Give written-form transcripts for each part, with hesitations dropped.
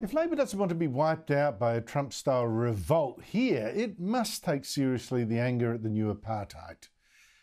If Labor doesn't want to be wiped out by a Trump-style revolt here, it must take seriously the anger at the new apartheid.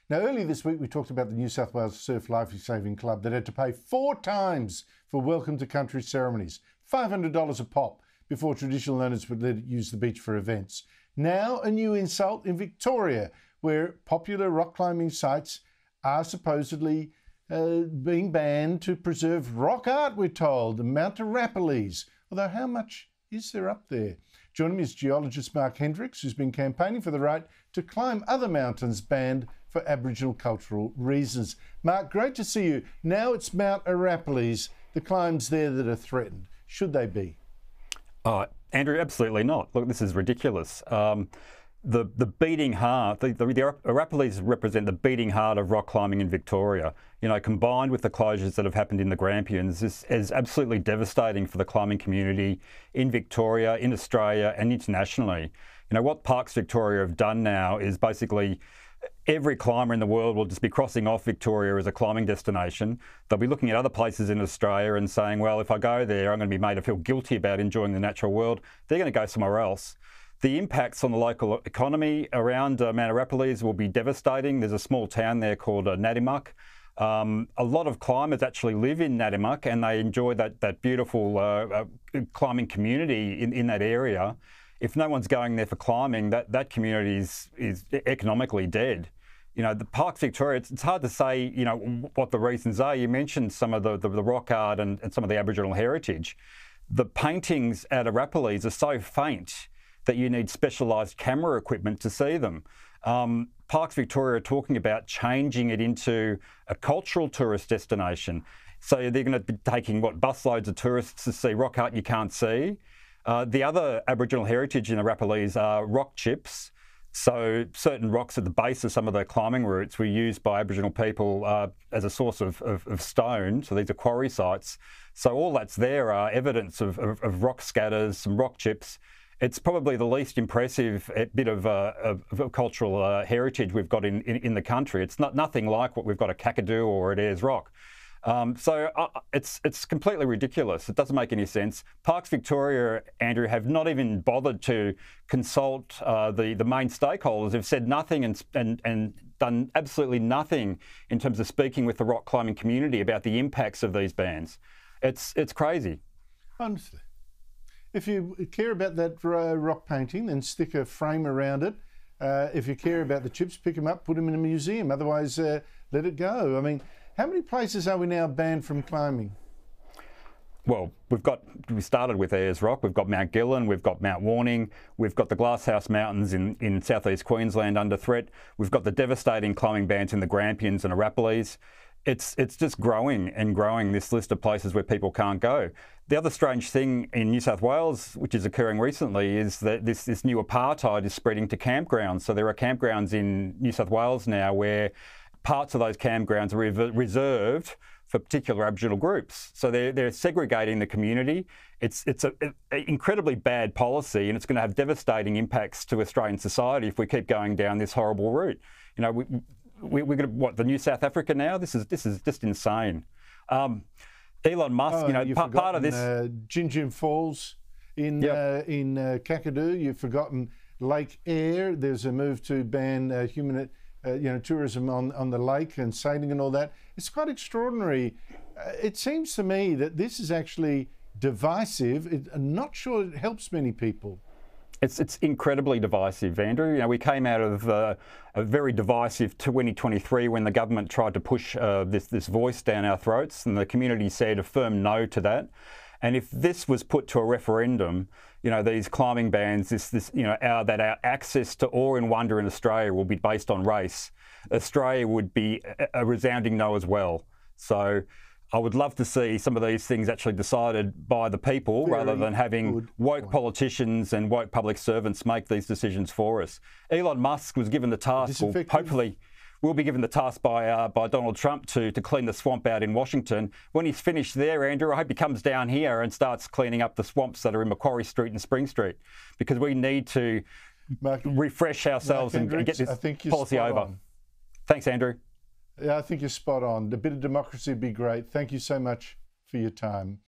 Now, earlier this week, we talked about the New South Wales Surf Lifesaving Club that had to pay 4 times for welcome to country ceremonies, $500 a pop, before traditional owners would let it use the beach for events. Now, a new insult in Victoria, where popular rock climbing sites are supposedly being banned to preserve rock art, we're told, Mount Arapiles. Although how much is there up there? Joining me is geologist Marc Hendrickx, who's been campaigning for the right to climb other mountains banned for Aboriginal cultural reasons. Marc, great to see you. Now it's Mount Arapiles, the climbs there that are threatened. Should they be? Andrew, absolutely not. Look, this is ridiculous. The beating heart, the Arapiles represent the beating heart of rock climbing in Victoria. You know, combined with the closures that have happened in the Grampians, this is absolutely devastating for the climbing community in Victoria, in Australia and internationally. You know, what Parks Victoria have done now is basically every climber in the world will just be crossing off Victoria as a climbing destination. They'll be looking at other places in Australia and saying, well, if I go there, I'm going to be made to feel guilty about enjoying the natural world. They're going to go somewhere else. The impacts on the local economy around Mount Arapiles will be devastating. There's a small town there called Nadimuck. A lot of climbers actually live in Nadimuck and they enjoy that beautiful climbing community in that area. If no one's going there for climbing, that community is economically dead. You know, the Parks Victoria, it's hard to say, you know, what the reasons are. You mentioned some of the rock art and some of the Aboriginal heritage. The paintings at Arapiles are so faint that you need specialised camera equipment to see them. Parks Victoria are talking about changing it into a cultural tourist destination. So they're going to be taking, busloads of tourists to see rock art you can't see. The other Aboriginal heritage in Arapiles are rock chips. So certain rocks at the base of some of the climbing routes were used by Aboriginal people as a source of stone. So these are quarry sites. So all that's there are evidence of rock scatters, some rock chips. It's probably the least impressive bit of cultural heritage we've got in the country. It's nothing like what we've got at Kakadu or at Ayers Rock. So it's completely ridiculous. It doesn't make any sense. Parks Victoria, Andrew, have not even bothered to consult the main stakeholders. They've said nothing and done absolutely nothing in terms of speaking with the rock climbing community about the impacts of these bans. It's crazy. Honestly. If you care about that rock painting, then stick a frame around it. If you care about the chips, pick them up, put them in a museum. Otherwise, let it go. I mean, how many places are we now banned from climbing? Well, we started with Ayers Rock, we've got Mount Gillen, we've got Mount Warning, we've got the Glasshouse Mountains in southeast Queensland under threat, we've got the devastating climbing bans in the Grampians and Arapiles. It's just growing and growing, this list of places where people can't go. The other strange thing in New South Wales, which is occurring recently, is that this new apartheid is spreading to campgrounds. So there are campgrounds in New South Wales now where parts of those campgrounds are reserved for particular Aboriginal groups. So they're segregating the community. It's an incredibly bad policy, and it's going to have devastating impacts to Australian society if we keep going down this horrible route. You know, we're going to the New South Africa now. This is just insane. Elon Musk, part of this. Gin Falls in Kakadu. You've forgotten Lake Eyre. There's a move to ban tourism on the lake and sailing and all that. It's quite extraordinary. It seems to me that this is actually divisive. I'm not sure it helps many people. It's incredibly divisive, Andrew. You know, we came out of a very divisive 2023 when the government tried to push this voice down our throats, and the community said a firm no to that. And if this was put to a referendum, you know, these climbing bans, that our access to awe and wonder in Australia will be based on race, Australia would be a resounding no as well. So I would love to see some of these things actually decided by the people rather than having woke politicians and woke public servants make these decisions for us. Elon Musk was given the task, hopefully will be given the task by Donald Trump to clean the swamp out in Washington. When he's finished there, Andrew, I hope he comes down here and starts cleaning up the swamps that are in Macquarie Street and Spring Street, because we need to refresh ourselves and get this policy over. Thanks, Andrew. Yeah, I think you're spot on. A bit of democracy would be great. Thank you so much for your time.